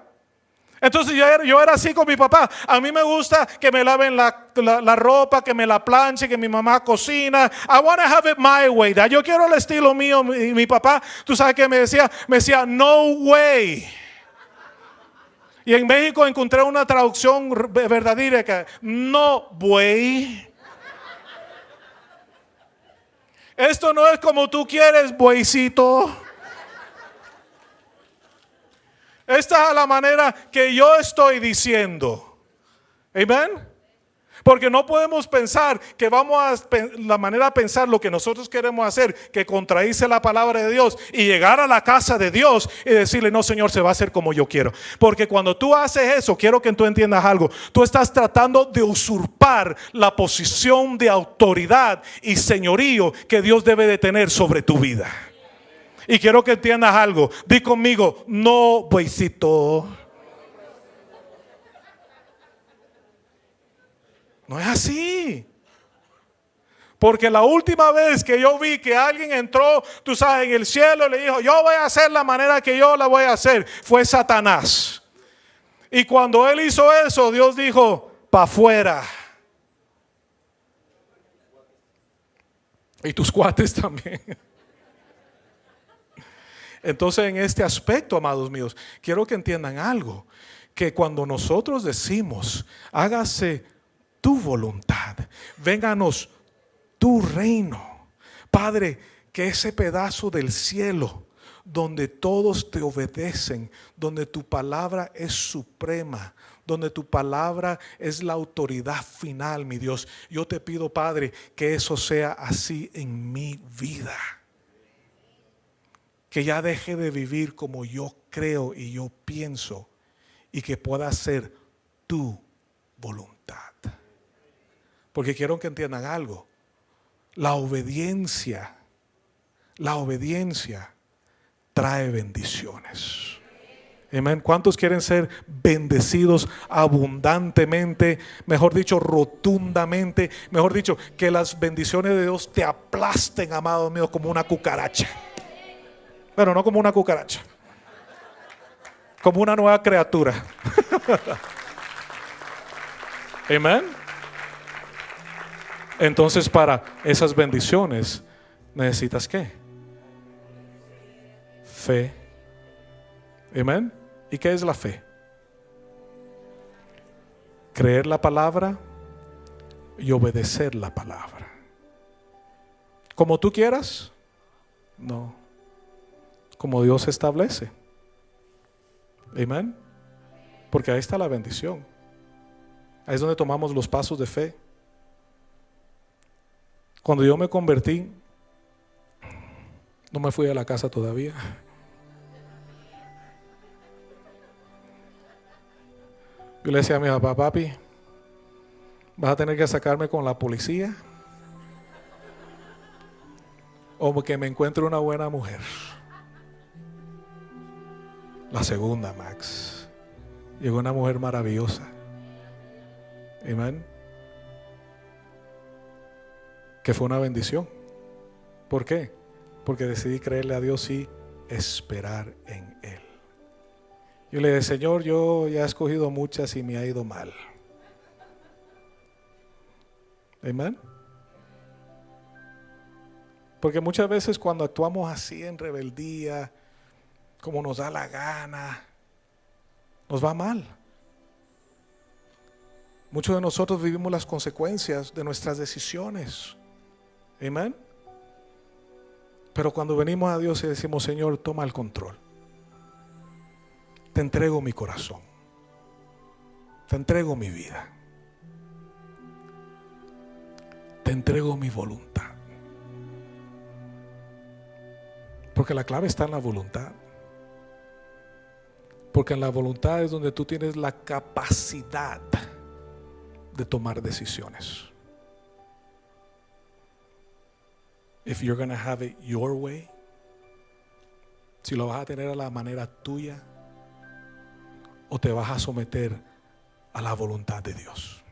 [SPEAKER 1] Entonces yo era así con mi papá. A mí me gusta que me laven la ropa, que me la planche, que mi mamá cocina. I want to have it my way. Yo quiero el estilo mío. Y mi papá, tú sabes que me decía, no way. Y en México encontré una traducción verdadera que no way. Esto no es como tú quieres, bueycito. Esta es la manera que yo estoy diciendo. Amén. Porque no podemos pensar que la manera de pensar lo que nosotros queremos hacer, que contradice la palabra de Dios, y llegar a la casa de Dios y decirle, no, Señor, se va a hacer como yo quiero. Porque cuando tú haces eso, quiero que tú entiendas algo. Tú estás tratando de usurpar la posición de autoridad y señorío que Dios debe de tener sobre tu vida. Y quiero que entiendas algo. Di conmigo, no, bueycito. No es así. Porque la última vez que yo vi que alguien entró, tú sabes, en el cielo y le dijo, yo voy a hacer la manera que yo la voy a hacer, fue Satanás. Y cuando él hizo eso, Dios dijo, pa' afuera. Y tus cuates también. Entonces, en este aspecto, amados míos, quiero que entiendan algo. Que cuando nosotros decimos, hágase tu voluntad, vénganos tu reino, Padre, que ese pedazo del cielo donde todos te obedecen, donde tu palabra es suprema, donde tu palabra es la autoridad final, mi Dios, yo te pido, Padre, que eso sea así en mi vida. Que ya deje de vivir como yo creo y yo pienso, y que pueda ser tu voluntad. Porque quiero que entiendan algo. La obediencia trae bendiciones. Amén. ¿Cuántos quieren ser bendecidos abundantemente? Mejor dicho, rotundamente. Mejor dicho, que las bendiciones de Dios te aplasten, amado mío, como una cucaracha. Bueno, no como una cucaracha, como una nueva criatura. Amén. Entonces, para esas bendiciones necesitas ¿qué? Fe. Amén. ¿Y qué es la fe? Creer la palabra y obedecer la palabra. ¿Como tú quieras? No. Como Dios establece. Amén. Porque ahí está la bendición. Ahí es donde tomamos los pasos de fe. Cuando yo me convertí, no me fui a la casa todavía. Yo le decía a mi papá, papi, vas a tener que sacarme con la policía o que me encuentre una buena mujer. La segunda, Max. Llegó una mujer maravillosa. Amén. Que fue una bendición. ¿Por qué? Porque decidí creerle a Dios y esperar en Él. Yo le dije, Señor, yo ya he escogido muchas y me ha ido mal. Amén. Porque muchas veces cuando actuamos así en rebeldía, como nos da la gana, nos va mal. Muchos de nosotros vivimos las consecuencias de nuestras decisiones. Amén. Pero cuando venimos a Dios y decimos, Señor, toma el control. Te entrego mi corazón. Te entrego mi vida. Te entrego mi voluntad. Porque la clave está en la voluntad. Porque en la voluntad es donde tú tienes la capacidad de tomar decisiones. If you're going to have it your way, si lo vas a tener a la manera tuya, o te vas a someter a la voluntad de Dios.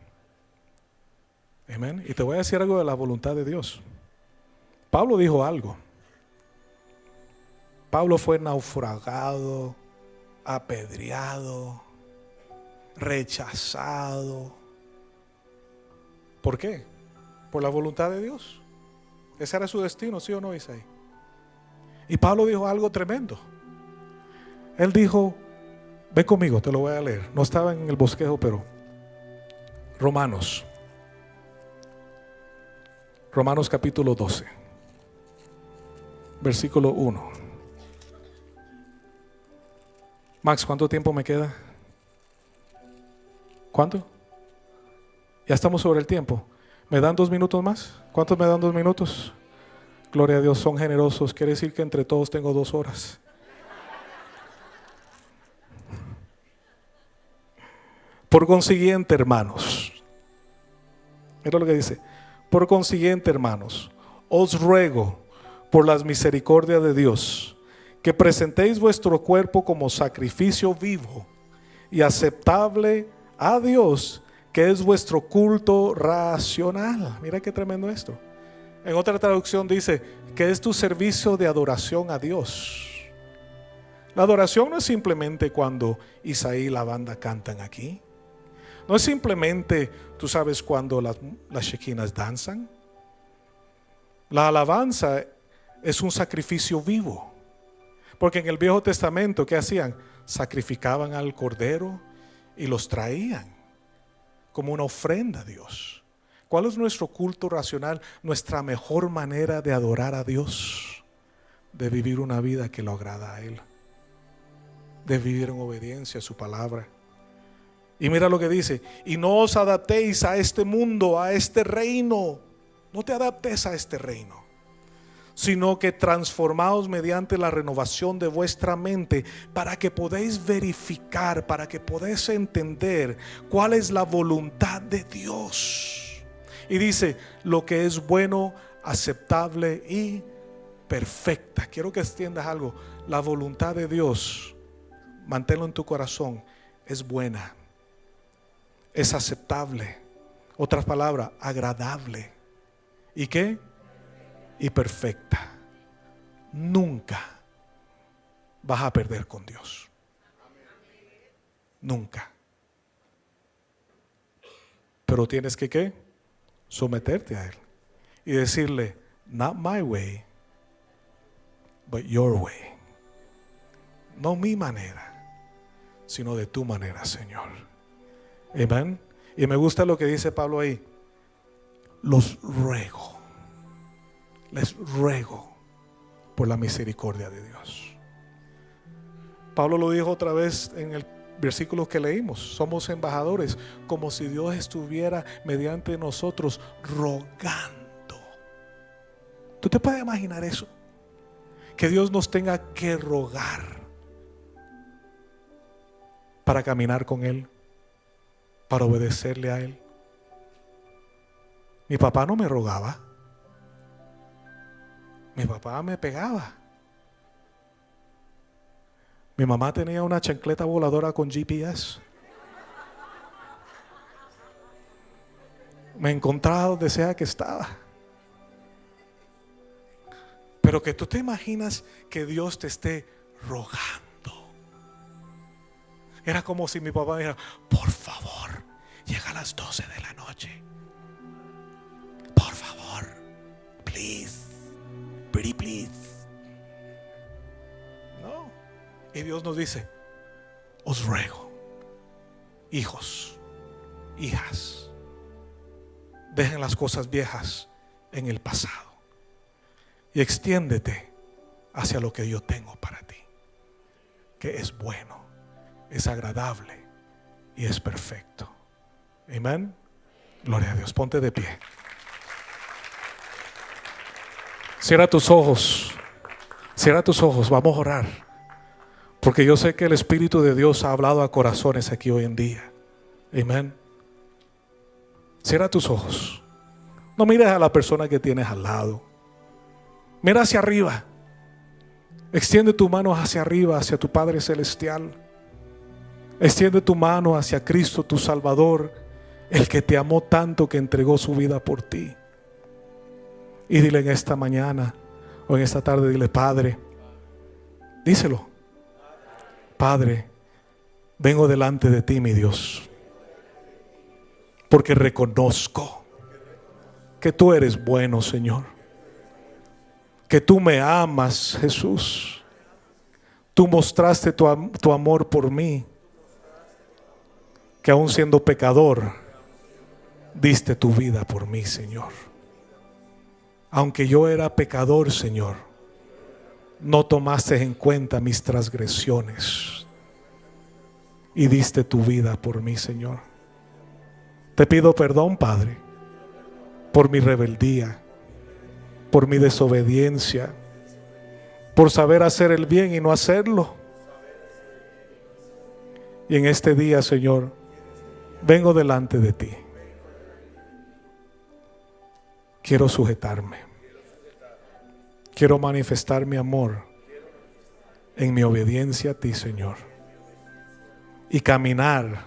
[SPEAKER 1] Amén. Y te voy a decir algo de la voluntad de Dios. Pablo dijo algo. Pablo fue naufragado, apedreado, rechazado. ¿Por qué? Por la voluntad de Dios. Ese era su destino, ¿sí o no, Isaí? Y Pablo dijo algo tremendo. Él dijo, ven conmigo, te lo voy a leer. No estaba en el bosquejo, pero Romanos capítulo 12, versículo 1. Max, ¿cuánto tiempo me queda? ¿Cuánto? Ya estamos sobre el tiempo. ¿Me dan 2 minutos más? ¿Cuántos me dan 2 minutos? Gloria a Dios, son generosos. Quiere decir que entre todos tengo 2 horas. Por consiguiente, hermanos, mira lo que dice. Por consiguiente, hermanos, os ruego por las misericordias de Dios que presentéis vuestro cuerpo como sacrificio vivo y aceptable a Dios, que es vuestro culto racional. Mira qué tremendo esto. En otra traducción dice que es tu servicio de adoración a Dios. La adoración no es simplemente cuando Isaí y la banda cantan aquí. No es simplemente, tú sabes, cuando las shekinas danzan. La alabanza es un sacrificio vivo. Porque en el Viejo Testamento, ¿qué hacían? Sacrificaban al cordero y los traían como una ofrenda a Dios. ¿Cuál es nuestro culto racional? Nuestra mejor manera de adorar a Dios, de vivir una vida que lo agrada a Él, de vivir en obediencia a su palabra. Y mira lo que dice: y no os adaptéis a este mundo, a este reino. No te adaptes a este reino, sino que transformaos mediante la renovación de vuestra mente, para que podéis verificar, para que podéis entender cuál es la voluntad de Dios. Y dice, lo que es bueno, aceptable y perfecta. Quiero que entiendas algo. La voluntad de Dios, manténlo en tu corazón, es buena, es aceptable. Otras palabras, agradable. ¿Y qué? Y perfecta. Nunca vas a perder con Dios. Nunca. Pero tienes que ¿qué? Someterte a Él y decirle, not my way, but your way. No mi manera, sino de tu manera, Señor. Amén. Y me gusta lo que dice Pablo ahí. Los ruego, les ruego por la misericordia de Dios. Pablo lo dijo otra vez en el versículo que leímos. Somos embajadores, como si Dios estuviera mediante nosotros rogando. ¿Tú te puedes imaginar eso? Que Dios nos tenga que rogar para caminar con Él, para obedecerle a Él. Mi papá no me rogaba. Mi papá me pegaba. Mi mamá tenía una chancleta voladora con GPS. Me encontraba donde sea que estaba. Pero que tú te imaginas que Dios te esté rogando. Era como si mi papá me dijera, por favor, llega a las 12 de la noche. Por favor, please, pretty please. No. Y Dios nos dice, os ruego, hijos, hijas, dejen las cosas viejas en el pasado y extiéndete hacia lo que yo tengo para ti, que es bueno, es agradable y es perfecto. Amén. Gloria a Dios. Ponte de pie. Cierra tus ojos. Cierra tus ojos. Vamos a orar. Porque yo sé que el Espíritu de Dios ha hablado a corazones aquí hoy en día. Amén. Cierra tus ojos. No mires a la persona que tienes al lado. Mira hacia arriba. Extiende tu mano hacia arriba, hacia tu Padre Celestial. Extiende tu mano hacia Cristo, tu Salvador, el que te amó tanto que entregó su vida por ti. Y dile en esta mañana o en esta tarde, dile, Padre, díselo. Padre, vengo delante de ti, mi Dios, porque reconozco que tú eres bueno, Señor, que tú me amas, Jesús. Tú mostraste tu amor por mí, que aún siendo pecador, diste tu vida por mí, Señor. Aunque yo era pecador, Señor, no tomaste en cuenta mis transgresiones y diste tu vida por mí, Señor. Te pido perdón, Padre, por mi rebeldía, por mi desobediencia, por saber hacer el bien y no hacerlo. Y en este día, Señor, vengo delante de ti. Quiero sujetarme. Quiero manifestar mi amor en mi obediencia a ti, Señor. Y caminar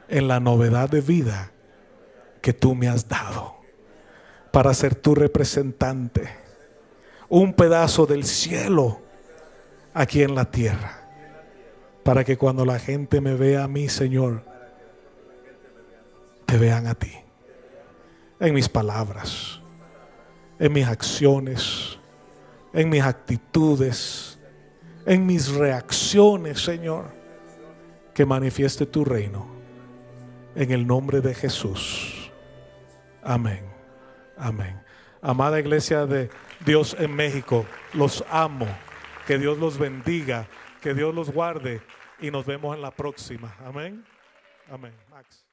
[SPEAKER 1] en la novedad de vida que tú me has dado para ser tu representante. Un pedazo del cielo aquí en la tierra. Para que cuando la gente me vea a mí, Señor, te vean a ti. En mis palabras, en mis acciones, en mis actitudes, en mis reacciones, Señor. Que manifieste tu reino. En el nombre de Jesús. Amén. Amén. Amada iglesia de Dios en México, los amo. Que Dios los bendiga. Que Dios los guarde. Y nos vemos en la próxima. Amén. Amén. Max.